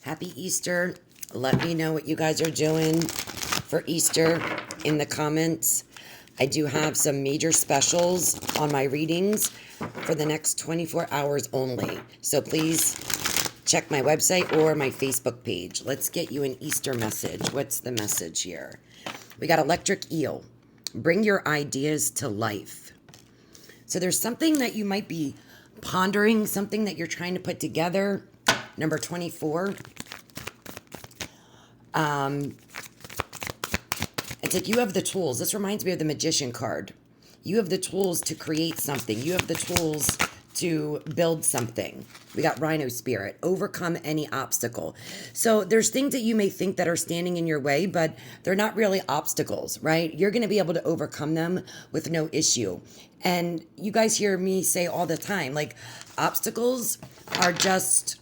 Happy Easter. Let me know what you guys are doing for Easter in the comments. I do have some major specials on my readings for the next 24 hours only. So please check my website or my Facebook page. Let's get you an Easter message. What's the message here? We got electric eel. Bring your ideas to life. So there's something that you might be pondering, something that you're trying to put together. Number 24. It's like you have the tools. This reminds me of the magician card. You have the tools to create something. You have the tools to build something. We got rhino spirit. Overcome any obstacle. So there's things that you may think that are standing in your way, but they're not really obstacles, right? You're going to be able to overcome them with no issue. And you guys hear me say all the time, like, obstacles are just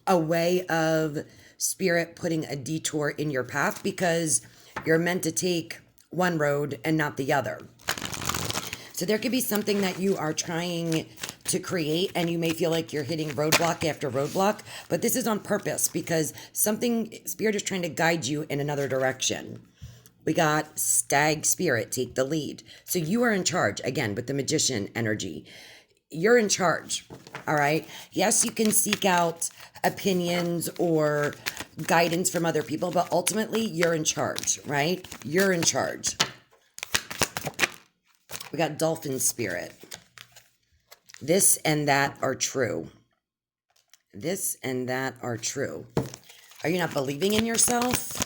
a way of spirit putting a detour in your path because you're meant to take one road and not the other. So there could be something that you are trying to create and you may feel like you're hitting roadblock after roadblock, but this is on purpose because spirit is trying to guide you in another direction. We got stag spirit, take the lead. So you are in charge, again, with the magician energy. You're in charge, all right? Yes, you can seek out opinions or guidance from other people, but ultimately you're in charge, right? You're in charge. We got dolphin spirit. This and that are true. This and that are true. Are you not believing in yourself?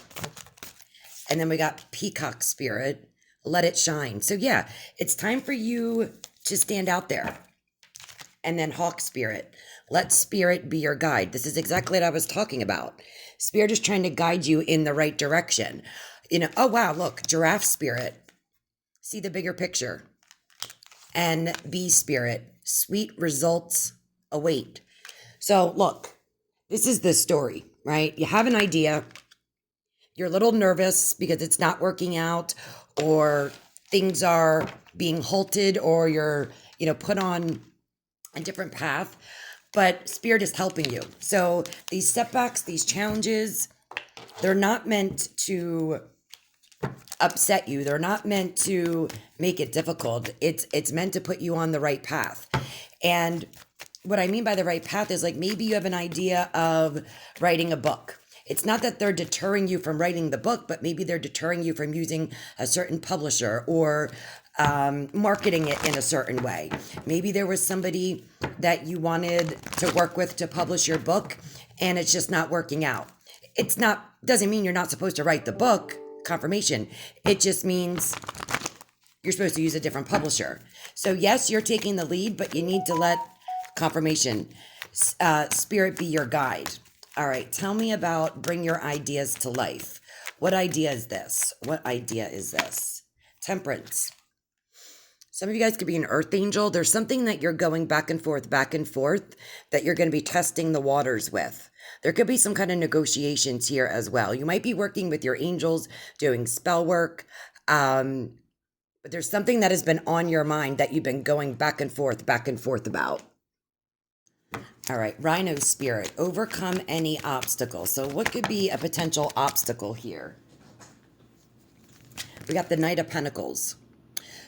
And then we got peacock spirit. Let it shine. So yeah, it's time for you to stand out there. And then hawk spirit. Let spirit be your guide. This is exactly what I was talking about. Spirit is trying to guide you in the right direction. Oh wow, look, giraffe spirit. See the bigger picture. And bee spirit. Sweet results await. So look, this is the story, right? You have an idea. You're a little nervous because it's not working out or things are being halted or you're, put on a different path, but spirit is helping you. So these setbacks, these challenges, they're not meant to upset you. They're not meant to make it difficult. It's meant to put you on the right path. And what I mean by the right path is like maybe you have an idea of writing a book. It's not that they're deterring you from writing the book, but maybe they're deterring you from using a certain publisher or marketing it in a certain way. Maybe there was somebody that you wanted to work with to publish your book and it's just not working out. Doesn't mean you're not supposed to write the book, confirmation. It just means you're supposed to use a different publisher. So yes, you're taking the lead, but you need to let confirmation, spirit be your guide. All right, tell me about bring your ideas to life. What idea is this? What idea is this? Temperance. Some of you guys could be an earth angel. There's something that you're going back and forth that you're going to be testing the waters with. There could be some kind of negotiations here as well. You might be working with your angels, doing spell work. But there's something that has been on your mind that you've been going back and forth about. All right, rhino spirit, overcome any obstacle. So what could be a potential obstacle here? We got the Knight of Pentacles.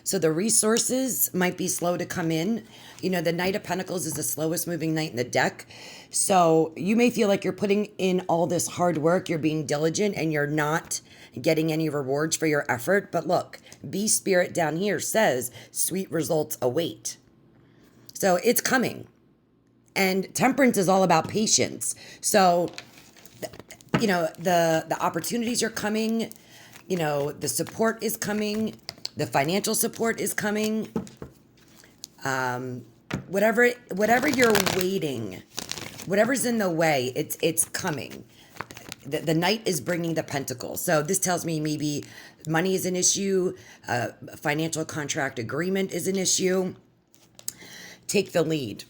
So the resources might be slow to come in. The Knight of Pentacles is the slowest moving knight in the deck. So you may feel like you're putting in all this hard work, you're being diligent, and you're not getting any rewards for your effort. But look, bee spirit down here says sweet results await. So it's coming. And temperance is all about patience. So, the opportunities are coming, the support is coming, the financial support is coming. Whatever you're waiting, whatever's in the way, it's coming. The knight is bringing the pentacle. So this tells me maybe money is an issue, financial contract agreement is an issue. Take the lead.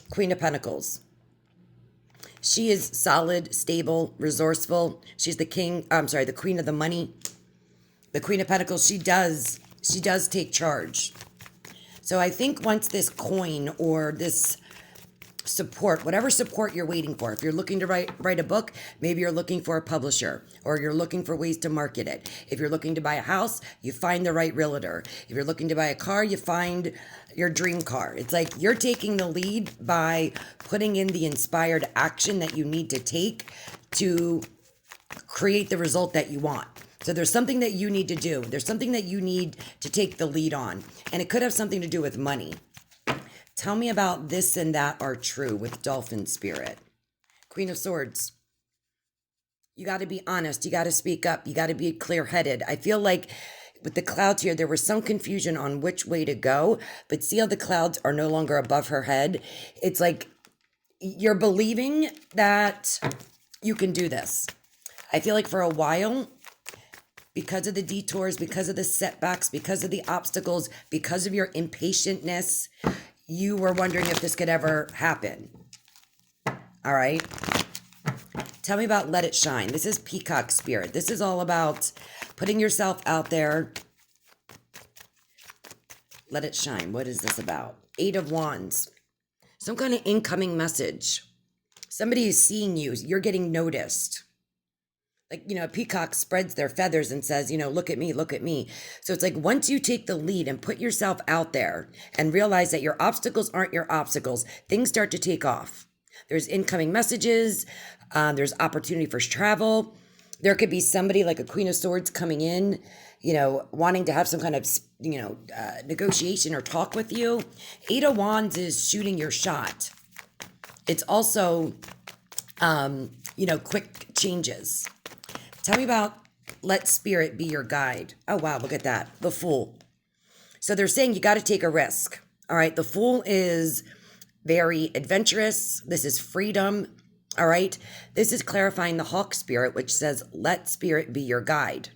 Queen of Pentacles. She is solid, stable, resourceful. She's the queen of the money. The Queen of Pentacles, she does take charge. So I think once this coin or this support, whatever support you're waiting for. If you're looking to write a book, maybe you're looking for a publisher, or you're looking for ways to market it. If you're looking to buy a house, you find the right realtor. If you're looking to buy a car, you find your dream car. It's like you're taking the lead by putting in the inspired action that you need to take to create the result that you want. So there's something that you need to do. There's something that you need to take the lead on. And it could have something to do with money. Tell me about this and that are true with Dolphin Spirit. Queen of Swords. You got to be honest. You got to speak up. You got to be clear-headed. I feel like with the clouds here, there was some confusion on which way to go. But see how the clouds are no longer above her head? It's like you're believing that you can do this. I feel like for a while, because of the detours, because of the setbacks, because of the obstacles, because of your impatientness, you were wondering if this could ever happen. All right. Tell me about Let It Shine. This is Peacock Spirit. This is all about putting yourself out there. Let it shine. What is this about? 8 of Wands. Some kind of incoming message. Somebody is seeing you. You're getting noticed. Like, a peacock spreads their feathers and says, look at me, look at me. So it's like once you take the lead and put yourself out there and realize that your obstacles aren't your obstacles, things start to take off. There's incoming messages. There's opportunity for travel. There could be somebody like a Queen of Swords coming in, wanting to have some kind of, negotiation or talk with you. 8 of Wands is shooting your shot. It's also, quick changes. Tell me about let spirit be your guide. Oh, wow, look at that. The Fool. So they're saying you got to take a risk. All right, the Fool is very adventurous. This is freedom. All right, this is clarifying the Hawk Spirit, which says let spirit be your guide.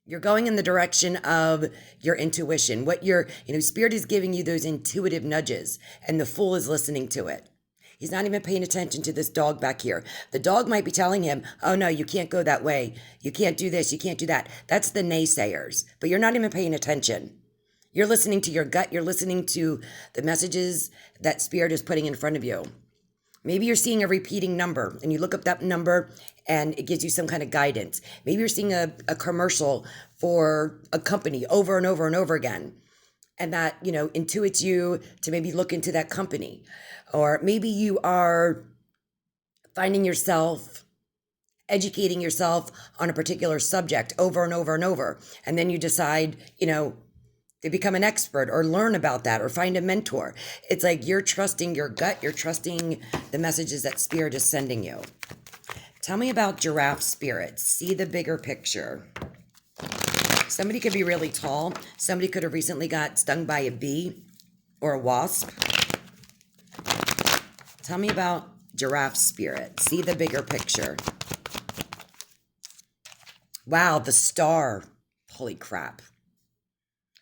You're going in the direction of your intuition. What spirit is giving you those intuitive nudges, and the Fool is listening to it. He's not even paying attention to this dog back here. The dog might be telling him, oh no, you can't go that way. You can't do this. You can't do that. That's the naysayers. But you're not even paying attention. You're listening to your gut. You're listening to the messages that spirit is putting in front of you. Maybe you're seeing a repeating number and you look up that number and it gives you some kind of guidance. Maybe you're seeing a commercial for a company over and over and over again. And that, intuits you to maybe look into that company. Or maybe you are finding yourself educating yourself on a particular subject over and over and over. And then you decide, to become an expert or learn about that or find a mentor. It's like you're trusting your gut. You're trusting the messages that spirit is sending you. Tell me about Giraffe Spirit. See the bigger picture. Somebody could be really tall. Somebody could have recently got stung by a bee or a wasp. Tell me about Giraffe Spirit. See the bigger picture. Wow, the Star. Holy crap.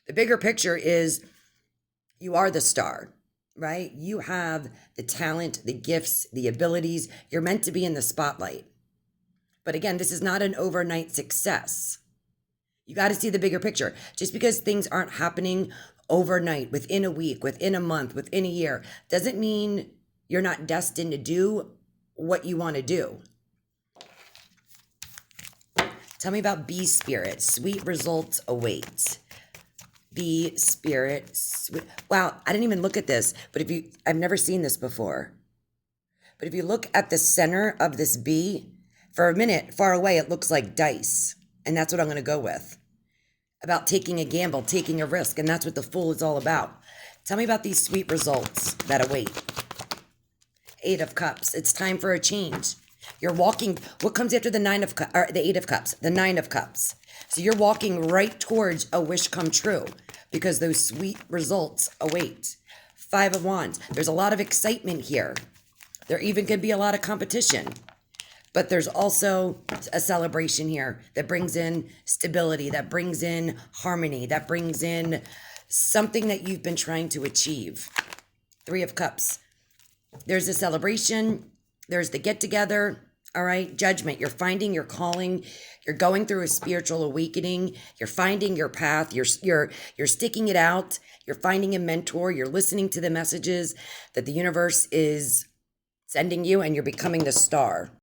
The bigger picture is you are the star, right? You have the talent, the gifts, the abilities. You're meant to be in the spotlight. But again, this is not an overnight success. You got to see the bigger picture. Just because things aren't happening overnight, within a week, within a month, within a year, doesn't mean you're not destined to do what you want to do. Tell me about Bee Spirit. Sweet results await. Bee Spirit. Sweet. Wow, I didn't even look at this, but I've never seen this before. But if you look at the center of this bee, for a minute, far away, it looks like dice. And that's what I'm going to go with. About taking a gamble, taking a risk. And that's what the Fool is all about. Tell me about these sweet results that await. 8 of Cups. It's time for a change. You're walking. What comes after the 9 of Cups, or the 8 of Cups? The 9 of Cups. So you're walking right towards a wish come true because those sweet results await. 5 of Wands. There's a lot of excitement here. There even could be a lot of competition. But there's also a celebration here that brings in stability, that brings in harmony, that brings in something that you've been trying to achieve. 3 of Cups. There's a celebration. There's the get-together. All right, judgment. You're finding your calling. You're going through a spiritual awakening. You're finding your path. You're sticking it out. You're finding a mentor. You're listening to the messages that the universe is sending you, and you're becoming the star.